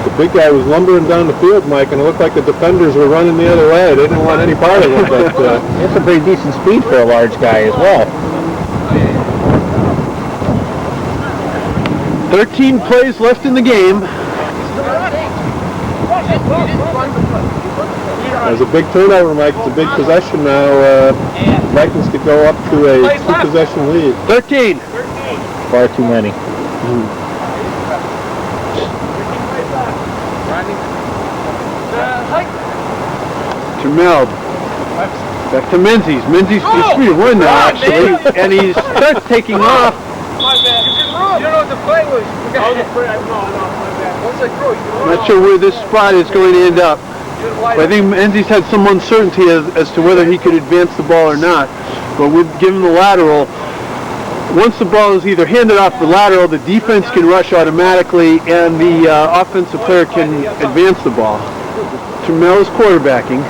The big guy was lumbering down the field, Mike, and it looked like the defenders were running the other way. They didn't want any part of it. But it's a pretty decent speed for a large guy as well. 13 plays left in the game. There's a big turnover, Mike. It's a big possession now. Vikings could go up to a 2-possession lead. 13. Far too many. Turmel. Back to Menzies. Menzies is 3-1 now, actually. And he starts taking off. You know what the play was. Not sure where this spot is going to end up. But I think Menzies had some uncertainty as to whether he could advance the ball or not. But with given the lateral, once the ball is either handed off the lateral, the defense can rush automatically, and the offensive player can advance the ball. Turmel is quarterbacking.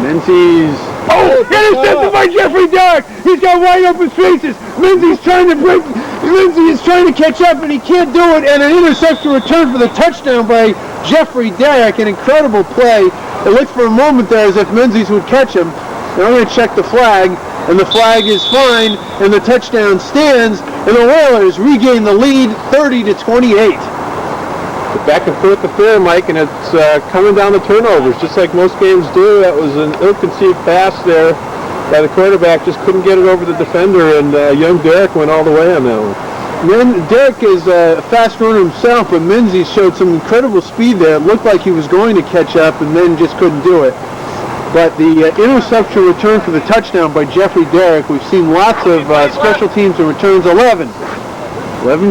Menzies. Intercepted by Jeffrey Darak. He's got wide open spaces. Menzies trying to break. Menzies is trying to catch up, and he can't do it. And an interception return for the touchdown by Jeffrey Darak. An incredible play. It looked for a moment there as if Menzies would catch him. Now we're going to check the flag, and the flag is fine, and the touchdown stands, and the Whalers regain the lead, 30-28. The back and forth affair, Mike, and it's coming down the turnovers, just like most games do. That was an ill-conceived pass there by the quarterback, just couldn't get it over the defender, and young Darak went all the way on that one. Then Darak is a fast runner himself, but Menzies showed some incredible speed there. It looked like he was going to catch up and then just couldn't do it. But the interception return for the touchdown by Jeffrey Darak, we've seen lots of special teams and returns. 11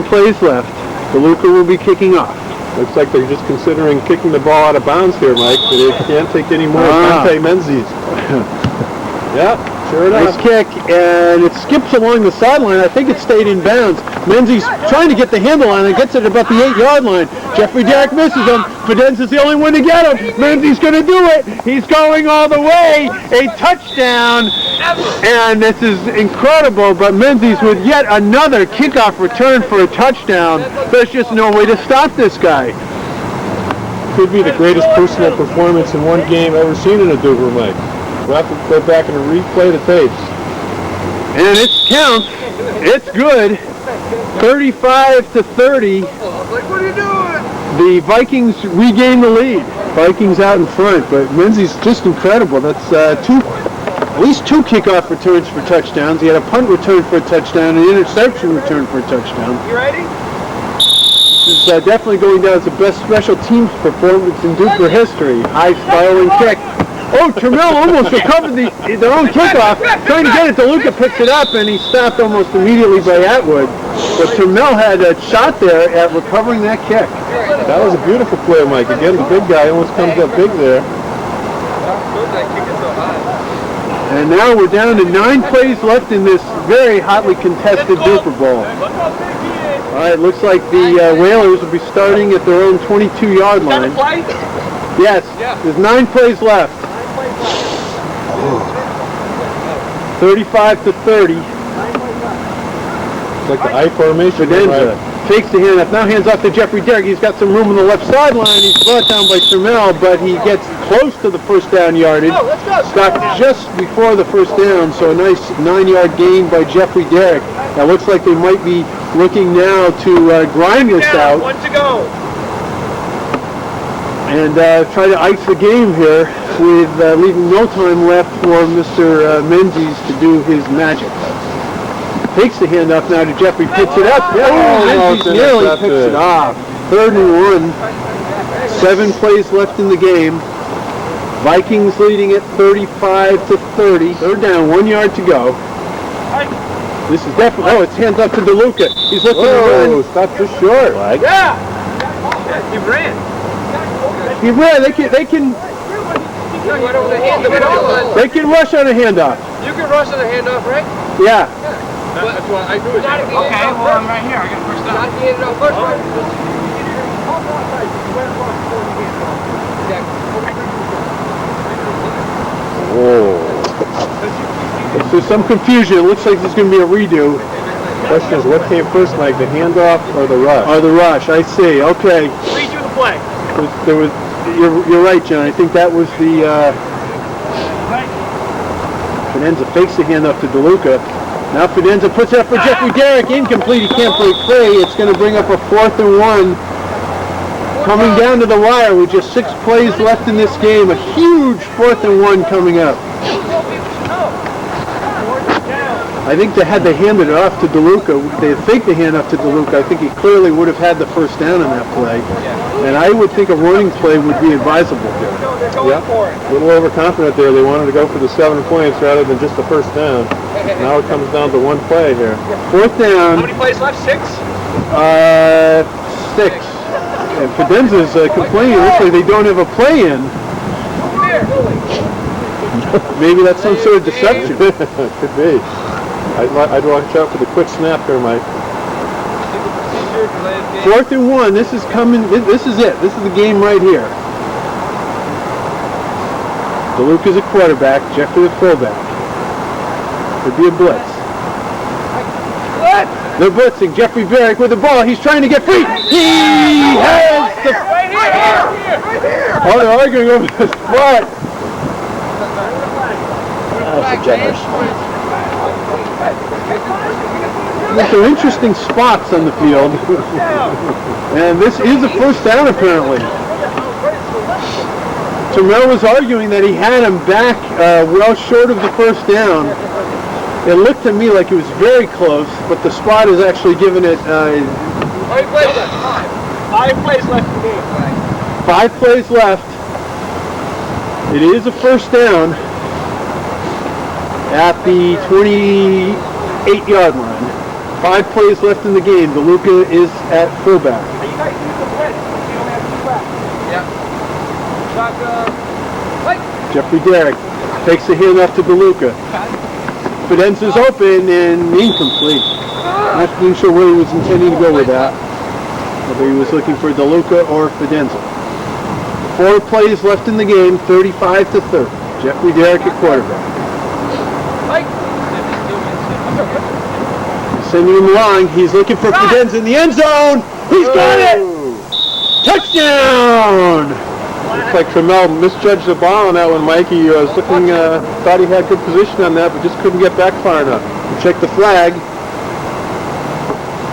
plays left. DeLucco will be kicking off. Looks like they're just considering kicking the ball out of bounds here, Mike. They can't take any more Menzies. Yeah. Sure Nice enough. kick, and it skips along the sideline. I think it stayed in bounds. Menzies trying to get the handle on it, gets it about the 8-yard line. Jeffrey Darak misses him. Fidanza's the only one to get him. Menzies going to do it. He's going all the way. A touchdown, and this is incredible, but Menzies with yet another kickoff return for a touchdown. There's just no way to stop this guy. Could be the greatest personal performance in one game ever seen in a Dupor, Mike. We'll have to go back and replay the tapes. And it counts. It's good. 35-30. What are you doing? The Vikings regain the lead. Vikings out in front, but Menzies just incredible. That's at least two kickoff returns for touchdowns. He had a punt return for a touchdown, an interception return for a touchdown. You ready? This is definitely going down as the best special teams performance in Dupor history. High spiraling kick. Oh, Turmel almost recovered their own kickoff. Trying to get it, DeLucco picks it up, and he's stopped almost immediately by Atwood. But Turmel had a shot there at recovering that kick. That was a beautiful play, Mike. Again, the big guy almost comes up big there. And now we're down to 9 plays left in this very hotly contested Dupor Bowl. All right, looks like the Whalers will be starting at their own 22-yard line. Yes, there's 9 plays left. 35-30. It's like the I formation. Fidanza takes the handoff. Now hands off to Jeffrey Darak. He's got some room on the left sideline. He's brought down by Turmel, but he gets close to the first down yardage. Stopped just before the first down, so a nice 9-yard gain by Jeffrey Darak. Now looks like they might be looking now to grind this out. 1 to go. And try to ice the game here with leaving no time left for Mr. Menzies to do his magic. Takes the handoff now to Jeffrey, picks it up. Menzies nearly picks it off. 3rd and 1. 7 plays left in the game. Vikings leading it 35-30. 3rd down, 1 yard to go. This is definitely, it's hands up to DeLucco. He's looking to run. Stop just short. Yeah, he ran. He ran. They can rush on a handoff. You can rush on a handoff, right? Yeah. That's what I do. Okay, well, I'm right here. I got first down. Not the handoff first. There's some confusion. It looks like there's going to be a redo. Question is, what came first, Mike, the handoff or the rush? Or the rush. I see. Okay. Redo the play. You're right, John. I think that was the Fidanza fakes the handoff to DeLucco. Now Fidanza puts it up for Jeffrey Darak. Incomplete. He can't break free. It's going to bring up a 4th and 1. Coming down to the wire with just 6 plays left in this game. A huge 4th and 1 coming up. I think they had to hand it off to DeLucco. They had faked the handoff to DeLucco. I think he clearly would have had the first down on that play. And I would think a running play would be advisable here. Yeah, a little overconfident there. They wanted to go for the 7 points rather than just the first down. Now it comes down to 1 play here. 4th down. How many plays left? 6? 6. And Fidanza's complaining. It looks like they don't have a play in. Maybe that's some sort of deception. Could be. I'd watch out for the quick snap here, Mike. 4th and 1. This is coming. This is it. This is the game right here. DeLucco's a quarterback. Jeffrey the fullback. Could be a blitz. They're blitzing. Jeffrey Darak with the ball. He's trying to get free. He has the... Right here. Oh, they're arguing over the spot. That's generous. Some interesting spots on the field. And this is a first down, apparently. Turmel was arguing that he had him back well short of the first down. It looked to me like it was very close, but the spot is actually giving it 5 plays left in the game. 5 plays left. It is a first down at the 28-yard line. 5 plays left in the game. DeLucco is at fullback. Jeffrey Darak takes the handoff to DeLucco. Fidanza's open and incomplete. Not being sure where he was intending to go with that. Whether he was looking for DeLucco or Fidanza. 4 plays left in the game, 35-30. Jeffrey Darak at quarterback. Sending him along. He's looking for Fidanza in the end zone. He's got it! Touchdown! Looks like Turmel misjudged the ball on that one, Mike. He was looking, thought he had good position on that, but just couldn't get back far enough. Check the flag.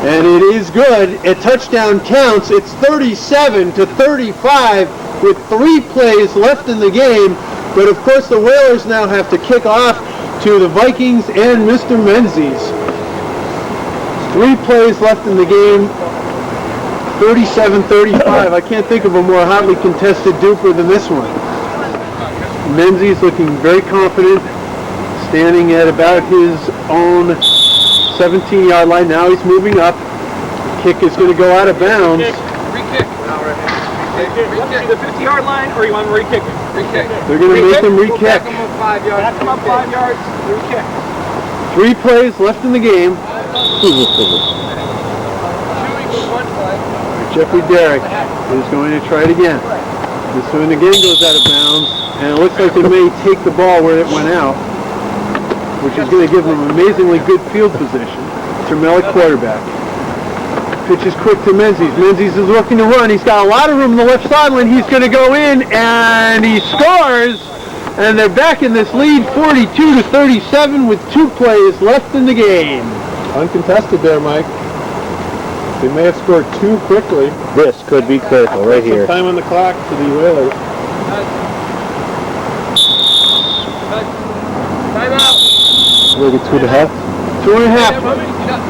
And it is good. A touchdown counts. It's 37-35 with 3 plays left in the game. But of course the Whalers now have to kick off to the Vikings and Mr. Menzies. 3 plays left in the game. 37-35. I can't think of a more hotly contested Dupor than this one. Menzies looking very confident, standing at about his own 17-yard line. Now he's moving up. Kick is going to go out of bounds. Re-kick. The 50-yard line, or you want him to re-kick it? Re-kick. They're going to make him re-kick. Back him up 5 yards. Back him up 5 yards. Re-kick. 3 plays left in the game. Jeffrey Darak is going to try it again. This one again goes out of bounds, and it looks like they may take the ball where it went out, which is going to give them amazingly good field position. Turmel at quarterback. Pitch is quick to Menzies. Menzies is looking to run. He's got a lot of room on the left sideline. He's going to go in, and he scores, and they're back in this lead 42-37 with 2 plays left in the game. Uncontested there, Mike. They may have scored too quickly. This could be critical right here. Some time on the clock for the Whalers. Timeout. Look at 2.5. 2.5.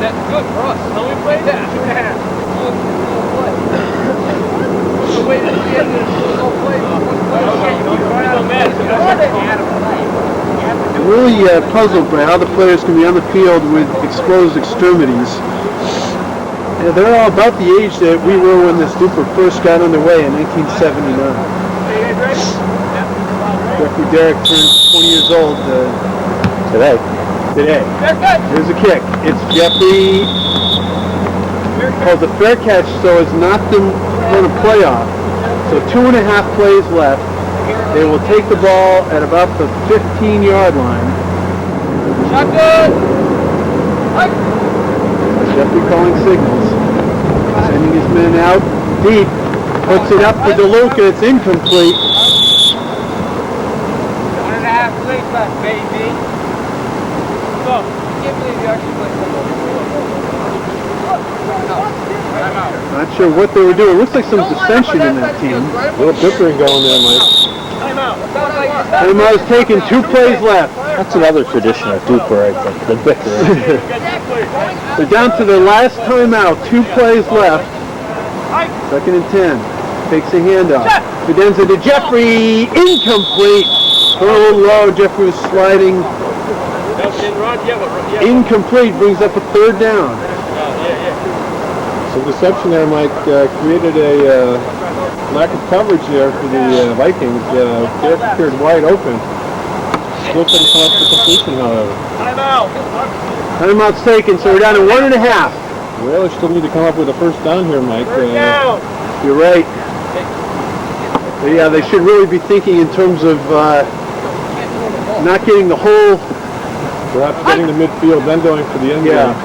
That's good for us. How we play that? 2.5. Really puzzled by how the players can be on the field with exposed extremities. Yeah, they're all about the age that we were when this Dupor first got underway in 1979. Jeffrey Darak turned 20 years old today. Here's a kick. It's Jeffrey. Calls a fair catch, so it's not them on a playoff. So 2.5 plays left. They will take the ball at about the 15-yard line. Shotgun! Jeffrey calling signals. Sending his men out deep. Puts it up for DeLucco. It's incomplete. 1.5 plays left, baby. Go. Can't believe you actually played that. Not sure what they were doing. Looks like some dissension in that team. A little bickering going there, Mike. Timeout is taken. 2 plays left. That's another tradition of Dupor, I think, the bickering. They're down to their last timeout. 2 plays left. 2nd and 10. Takes a handoff. Fidanza to Jeffrey. Incomplete. Thrown a little low. Jeffrey was sliding. Incomplete. Brings up a 3rd down. Some deception there, Mike, created a lack of coverage there for the Vikings. Darak appeared wide open. Still couldn't come up with completion, however. Timeout's taken, so we're down to 1.5. The Whalers still need to come up with a first down here, Mike. You're right. Yeah, they should really be thinking in terms of not getting the whole. Perhaps getting the midfield, then going for the end zone.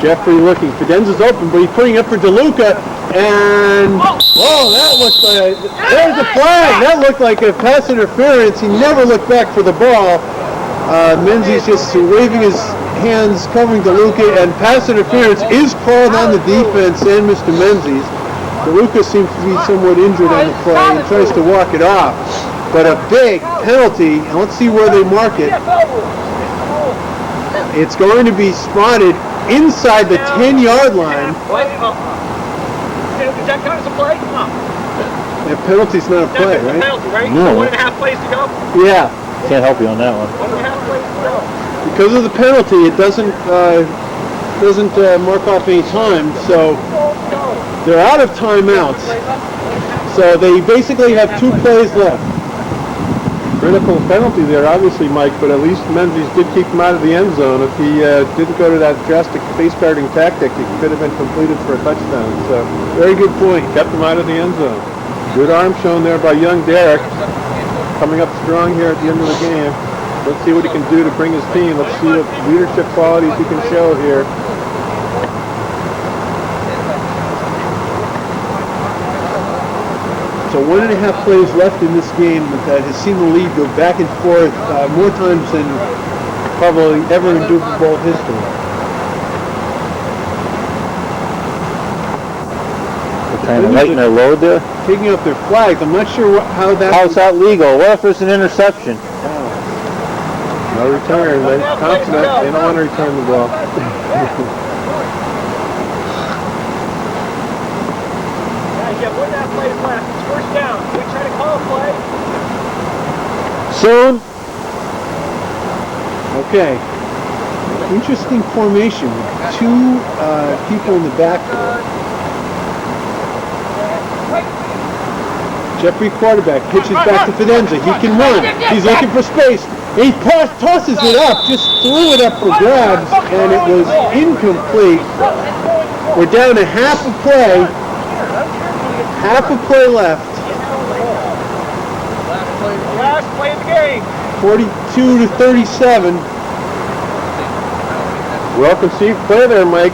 Jeffrey looking. Fidanza's open, but he's putting up for DeLucco. And, whoa, that looked like, there's a flag. That looked like a pass interference. He never looked back for the ball. Menzies just waving his hands, covering DeLucco, and pass interference is called on the defense and Mr. Menzies. DeLucco seems to be somewhat injured on the play and tries to walk it off. But a big penalty, and let's see where they mark it. It's going to be spotted inside the 10-yard line. Does that count as a play? No. Yeah, penalty's not a play, That's a right? penalty, right? No. 1.5 plays to go? Yeah. Can't help you on that one. 1.5 plays to go. Because of the penalty, it doesn't mark off any time, so they're out of timeouts. So they basically have 2 plays left. Critical penalty there, obviously, Mike, but at least Menzies did keep him out of the end zone. If he didn't go to that drastic face-guarding tactic, it could have been completed for a touchdown. So, very good point. Kept him out of the end zone. Good arm shown there by young Darak. Coming up strong here at the end of the game. Let's see what he can do to bring his team. Let's see what leadership qualities he can show here. So 1.5 plays left in this game that has seen the lead go back and forth more times than probably ever in Dupor Bowl history. They're trying to lighten their load there. Taking up their flags. I'm not sure how that... How's that legal? What if there's an interception? No return. They're confident. They don't want to return the ball. Yeah, 1.5 plays left. It's first down. We try to call a play. Soon. Okay. Interesting formation. Two people in the backfield. Jeffrey quarterback pitches back to Fidanza. He can run. He's looking for space. He tosses it up, just threw it up for grabs, and it was incomplete. We're down to half a play. Half a play left. Last play of the game. 42-37. Well, conceived play there, Mike.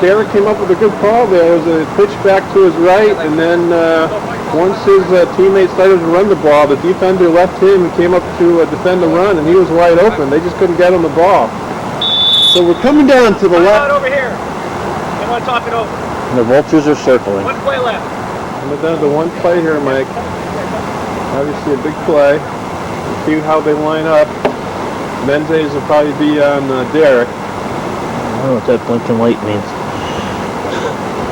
Darak came up with a good call there. It was a pitch back to his right, and then once his teammates started to run the ball, the defender left him and came up to defend the run, and he was wide open. They just couldn't get him the ball. So we're coming down to the left. over here. I want to talk it over. The vultures are circling. 1 play left. We're down to 1 play here, Mike. Obviously a big play. See how they line up. Menzies will probably be on Darak. I don't know what that blinking light means.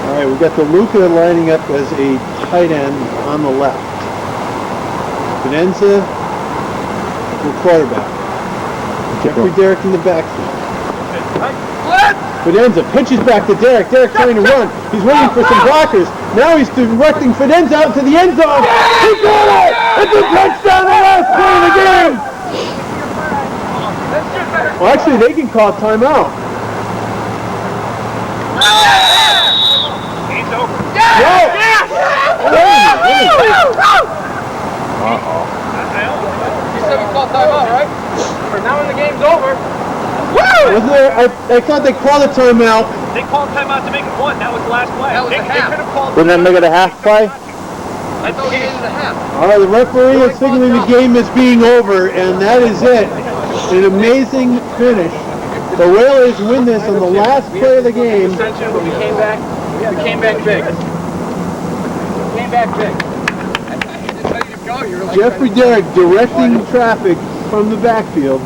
All right, we've got DeLucco lining up as a tight end on the left. Fidanza, the quarterback. Jeffrey Darak in the backfield. Fidanza pitches back to Darak. Darak trying to run. He's waiting for some blockers. Now he's directing Fidanza out to the end zone. He got it! It's a touchdown, the last play of the game! Well, actually, they can call timeout. Game's over. You said we called timeout, right? For now when the game's over. Wasn't there, I thought they called a timeout. They called timeout to make it 1. That was the last play. They could have called. Wouldn't that make it a half play? I thought we ended a half. All right, the referee is signaling the game is being over, and that is it. An amazing finish. The Whalers win this on the last play of the game. We came back. We came back big. We came back big. Jeffrey Darak directing traffic from the backfield.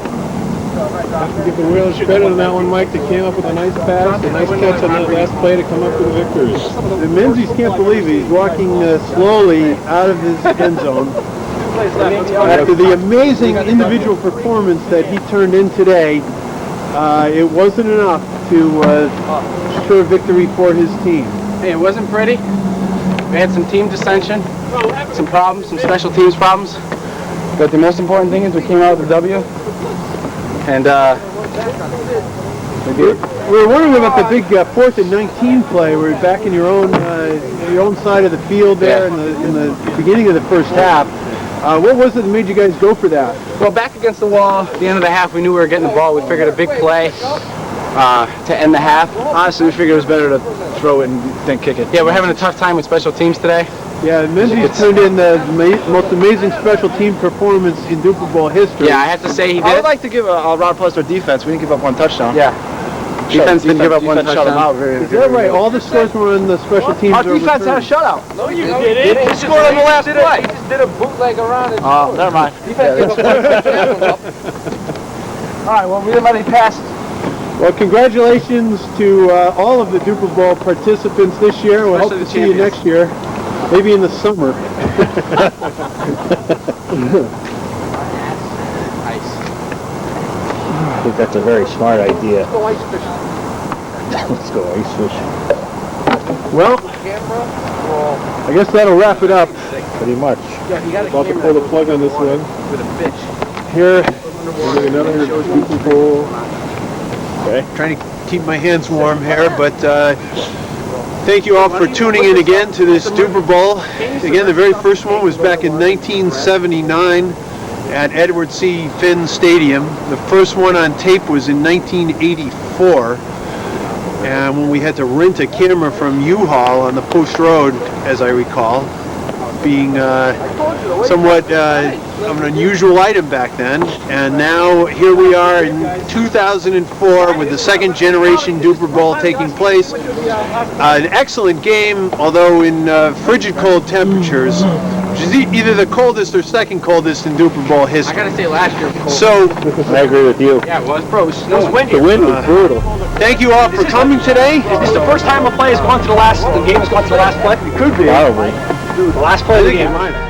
Give the Whalers credit on that one, Mike. They came up with a nice pass, a nice catch on that last play to come up with the victory. The Menzies can't believe it. He's walking slowly out of his end zone after the amazing individual performance that he turned in today. It wasn't enough to secure victory for his team. Hey, it wasn't pretty. We had some team dissension, some problems, some special teams problems. But the most important thing is we came out with a W. And we did. We were wondering about the big 4th and 19 play. We're back in your own side of the field there in the beginning of the first half. What was it that made you guys go for that? Well, back against the wall, at the end of the half, we knew we were getting the ball. We figured a big play to end the half. Honestly, we figured it was better to throw it and then kick it. Yeah, we're having a tough time with special teams today. Yeah, Menzies turned in the most amazing special team performance in Dupor Bowl history. Yeah, I have to say he did. I would like to give a round of applause to our defense. We didn't give up 1 touchdown. Yeah. Defense didn't give up 1 touchdown. Shut them out very, Is that right? All the scores were on the special teams. Our defense had a shutout. No, you didn't. He scored on the last play. He just did a bootleg around it. Oh, never mind. Defense gave up 1 All right, well, we didn't let him pass. Well, congratulations to all of the Dupor Bowl participants this year. We'll hope to see you next year. Maybe in the summer. I think that's a very smart idea. Let's go ice fishing. Let's go ice fishing. Well, Camera. Roll. I guess that'll wrap it up. Pretty much. About to pull the plug on this one. Here, We'll do another Super Bowl. Okay. trying to keep my hands warm here, but thank you all for tuning in again to this Dupor Bowl. Again, the very first one was back in 1979 at Edward C. Finn Stadium. The first one on tape was in 1984, and when we had to rent a camera from U-Haul on the Post Road, as I recall, being somewhat of an unusual item back then. And now here we are in 2004 with the second generation Dupor Bowl taking place. An excellent game, although in frigid cold temperatures, which is either the coldest or second coldest in Dupor Bowl history. I gotta say, last year was cold. So, I agree with you. Yeah, it was, bro. It was windy. The wind was brutal. thank you all for coming today. This is the first time a play has gone to the game has gone to the last play. It could be. Probably. The last play of the game.